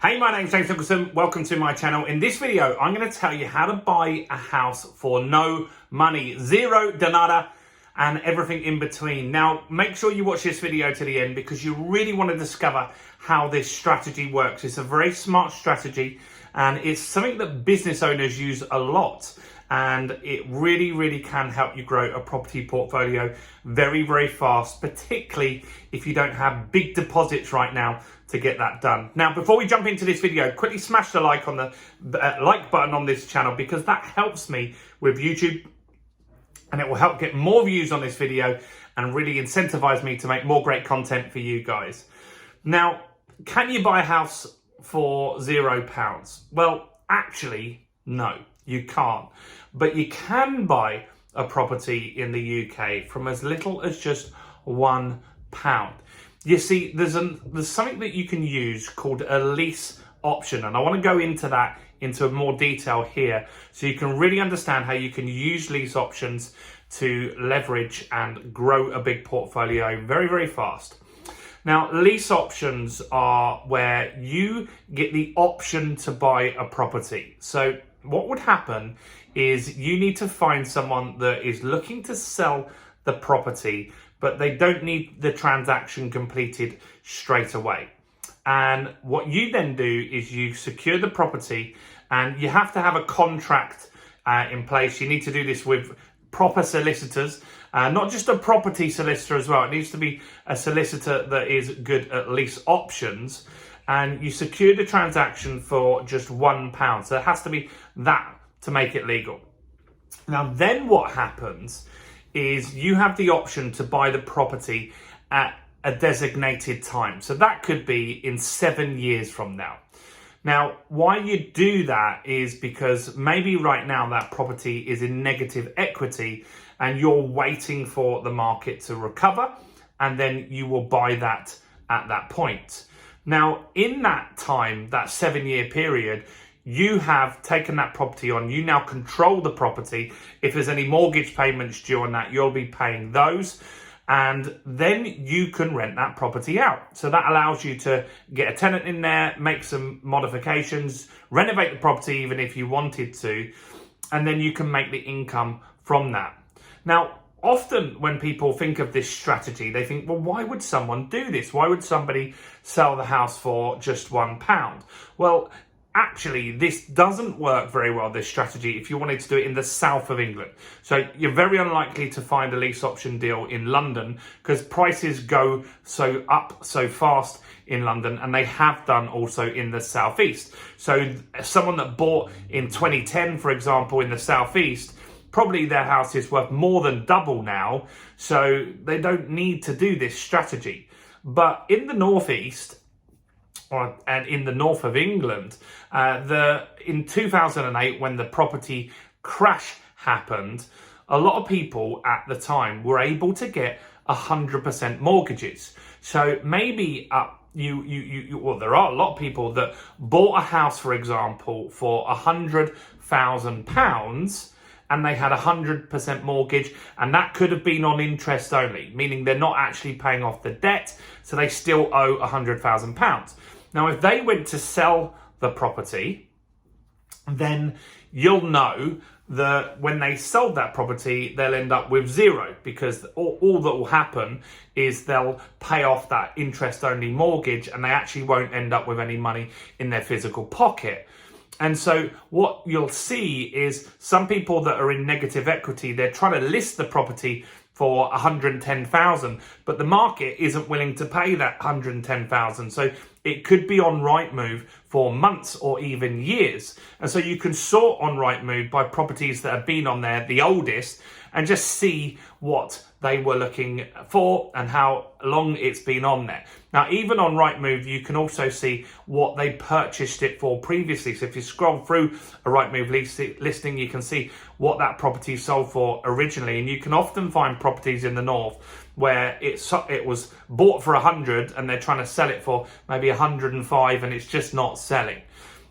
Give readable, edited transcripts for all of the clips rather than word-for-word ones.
Hey, my name's James Nicholson. Welcome to my channel. In this video, I'm going to tell you how to buy a house for no money, zero, de nada, and everything in between. Now, make sure you watch this video to the end because you really want to discover how this strategy works. It's a very smart strategy and it's something that business owners use a lot. And it really can help you grow a property portfolio very fast, particularly if you don't have big deposits right now to get that done. Now, before we jump into this video, quickly smash the like on the like button on this channel because that helps me with YouTube and it will help get more views on this video and really incentivize me to make more great content for you guys. Now, can you buy a house for £0? Well, actually, no. You can't, but you can buy a property in the UK from as little as just £1. You see, there's something that you can use called a lease option, and I want to go into that into more detail here so you can really understand how you can use lease options to leverage and grow a big portfolio very fast. Now, lease options are where you get the option to buy a property. So what would happen is you need to find someone that is looking to sell the property, but they don't need the transaction completed straight away. And what you then do is you secure the property and you have to have a contract in place. You need to do this with proper solicitors, not just a property solicitor as well. It needs to be a solicitor that is good at lease options. And you secure the transaction for just £1. So it has to be that to make it legal. Now, then what happens is you have the option to buy the property at a designated time. So that could be in 7 years from now. Now, why you do that is because maybe right now that property is in negative equity and you're waiting for the market to recover and then you will buy that at that point. Now, in that time, that 7-year period, you have taken that property on. You now control the property. If there's any mortgage payments due on that, you'll be paying those. And then you can rent that property out. So that allows you to get a tenant in there, make some modifications, renovate the property even if you wanted to, and then you can make the income from that. Now, often when people think of this strategy, they think, well, why would someone do this? Why would somebody sell the house for just £1? Well, actually, this doesn't work very well, this strategy, if you wanted to do it in the south of England. So you're very unlikely to find a lease option deal in London because prices go up so fast in London, and they have done also in the southeast. So someone that bought in 2010, for example, in the southeast, probably their house is worth more than double now, so they don't need to do this strategy. But in the northeast, and in the north of England, in 2008, when the property crash happened, a lot of people at the time were able to get 100% mortgages. So maybe well, there are a lot of people that bought a house, for example, for £100,000. And they had 100% mortgage, and that could have been on interest only, meaning they're not actually paying off the debt, so they still owe £100,000. Now, if they went to sell the property, then you'll know that when they sold that property, they'll end up with zero, because all that will happen is they'll pay off that interest-only mortgage, and they actually won't end up with any money in their physical pocket. And so what you'll see is some people that are in negative equity, they're trying to list the property for 110,000, but the market isn't willing to pay that 110,000. So it could be on Rightmove for months or even years. And so you can sort on Rightmove by properties that have been on there, the oldest, and just see what they were looking for and how long it's been on there. Now, even on Rightmove, you can also see what they purchased it for previously. So if you scroll through a Rightmove listing, you can see what that property sold for originally. And you can often find properties in the north where it was bought for 100 and they're trying to sell it for maybe 105 and it's just not selling.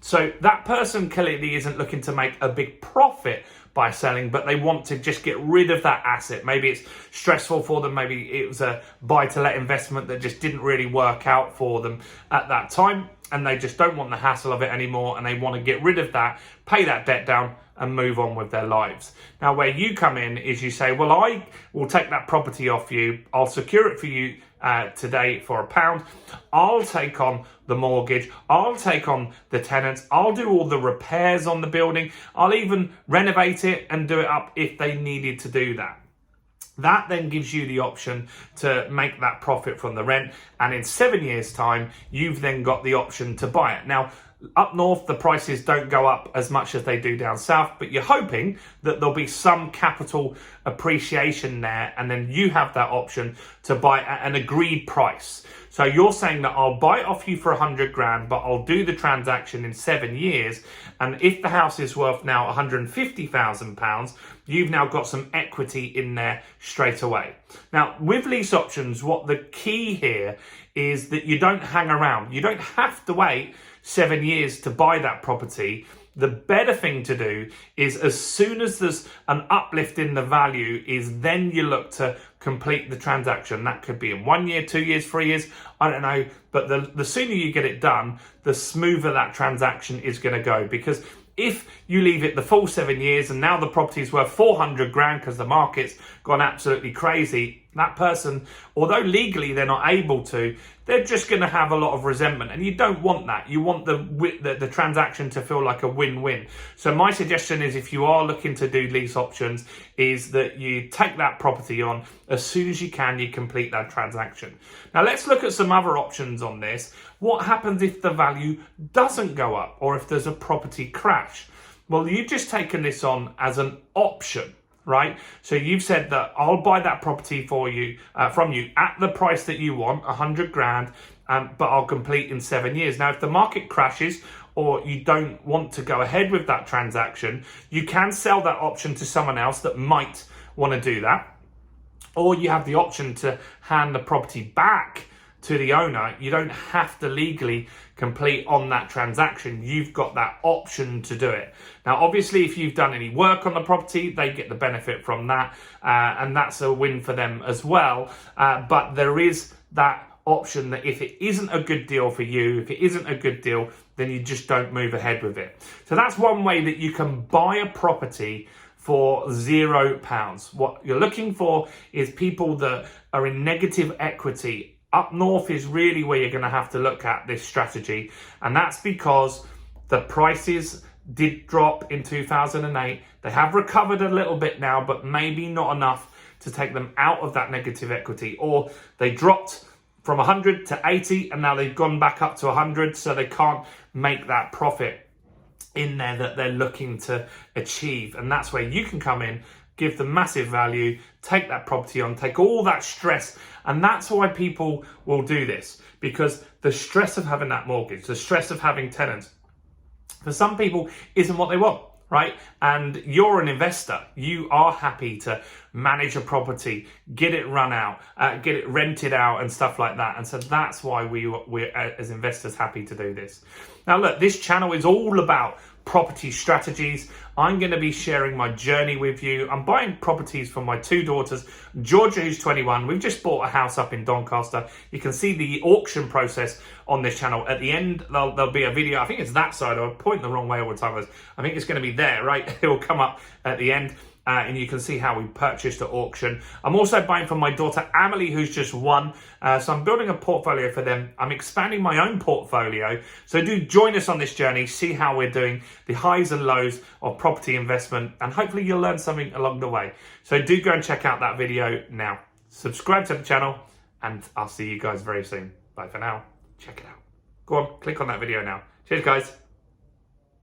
So that person clearly isn't looking to make a big profit by selling, but they want to just get rid of that asset. Maybe it's stressful for them. Maybe it was a buy-to-let investment that just didn't really work out for them at that time. and they just don't want the hassle of it anymore, and they want to get rid of that, pay that debt down, and move on with their lives. Now, where you come in is you say, well, I will take that property off you. I'll secure it for you today for £1. I'll take on the mortgage. I'll take on the tenants. I'll do all the repairs on the building. I'll even renovate it and do it up if they needed to do that. That then gives you the option to make that profit from the rent. And in 7 years' time, you've then got the option to buy it. Now, up north, the prices don't go up as much as they do down south, but you're hoping that there'll be some capital appreciation there, and then you have that option to buy at an agreed price. So you're saying that I'll buy it off you for 100 grand, but I'll do the transaction in 7 years. And if the house is worth now £150,000, you've now got some equity in there straight away. Now, with lease options, what the key here is that you don't hang around. You don't have to wait 7 years to buy that property. The better thing to do is, as soon as there's an uplift in the value, is then you look to complete the transaction. That could be in 1 year, 2 years, 3 years, I don't know. But the sooner you get it done, the smoother that transaction is going to go. Because if you leave it the full 7 years and now the property is worth 400 grand because the market's gone absolutely crazy, that person, although legally they're not able to, they're just going to have a lot of resentment, and you don't want that. You want the transaction to feel like a win-win. So my suggestion is, if you are looking to do lease options, is that you take that property on as soon as you can, you complete that transaction. Now let's look at some other options on this. What happens if the value doesn't go up, or if there's a property crash? Well, you've just taken this on as an option, right? So you've said that I'll buy that property for you, from you at the price that you want, 100 grand, but I'll complete in 7 years. Now, if the market crashes or you don't want to go ahead with that transaction, you can sell that option to someone else that might want to do that. Or you have the option to hand the property back to the owner. You don't have to legally complete on that transaction. You've got that option to do it. Now, obviously, if you've done any work on the property, they get the benefit from that, and that's a win for them as well. But there is that option that if it isn't a good deal for you, if it isn't a good deal, then you just don't move ahead with it. So that's one way that you can buy a property for £0. What you're looking for is people that are in negative equity. Up north is really where you're going to have to look at this strategy. And that's because the prices did drop in 2008. They have recovered a little bit now, but maybe not enough to take them out of that negative equity. Or they dropped from 100 to 80 and now they've gone back up to 100, so they can't make that profit in there that they're looking to achieve. And that's where you can come in, give them massive value, take that property on, take all that stress. And that's why people will do this, because the stress of having that mortgage, the stress of having tenants, for some people isn't what they want, right? And you're an investor. You are happy to manage a property, get it run out, get it rented out and stuff like that. And so that's why we're as investors happy to do this. Now, look, this channel is all about property strategies. I'm going to be sharing my journey with you. I'm buying properties for my two daughters, Georgia, who's 21. We've just bought a house up in Doncaster. You can see the auction process on this channel. At the end, there'll be a video. I think it's that side. I point the wrong way all the time. I think it's going to be there, right? It will come up at the end. And you can see how we purchased at auction. I'm also buying for my daughter, Amelie, who's just one. So I'm building a portfolio for them. I'm expanding my own portfolio. So do join us on this journey, see how we're doing, the highs and lows of property investment, and hopefully you'll learn something along the way. So do go and check out that video now. Subscribe to the channel, and I'll see you guys very soon. Bye for now. Check it out. Go on, click on that video now. Cheers, guys.